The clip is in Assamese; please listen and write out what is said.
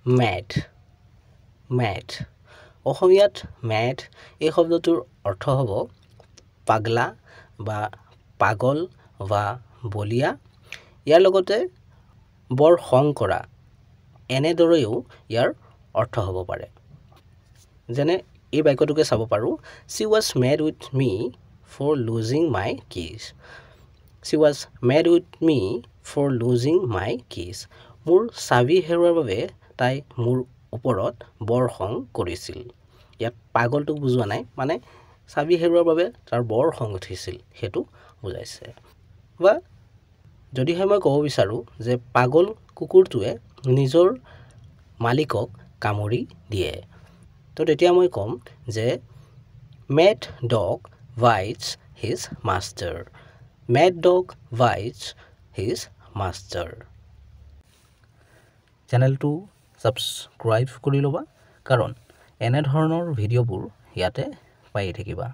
mad mad অসমীয়াত mad এই শব্দটোৰ অৰ্থ হ'ব পাগলা বা পাগল বা বলিয়া ইয়াৰ লগতে বৰ খং কৰা এনেদৰেও ইয়াৰ অৰ্থ হ'ব পাৰে যেনে এই বাক্যটোকে চাব পাৰোঁ she was mad with me for losing my keys she was mad with me for losing my keys মোৰ চাবি হেৰুৱাৰ বাবে তাই মোৰ ওপৰত বৰ খং কৰিছিল ইয়াত পাগলটো বুজোৱা নাই মানে চাবি হেৰুৱাৰ বাবে তাৰ বৰ খং উঠিছিল হেতু বুজাইছে বা যদিহে মই ক'ব বিচাৰো যে পাগল কুকুৰটোৱে নিজৰ মালিকক কামুৰি দিয়ে তো তেতিয়া মই ক'ম যে mad dog bites his master mad dog bites his master চেনেলটো সাবস্ক্ৰাইব কৰি ল'বা কাৰণ এনে ধৰণৰ ভিডিঅ'বোৰ ইয়াতে পাই থাকিবা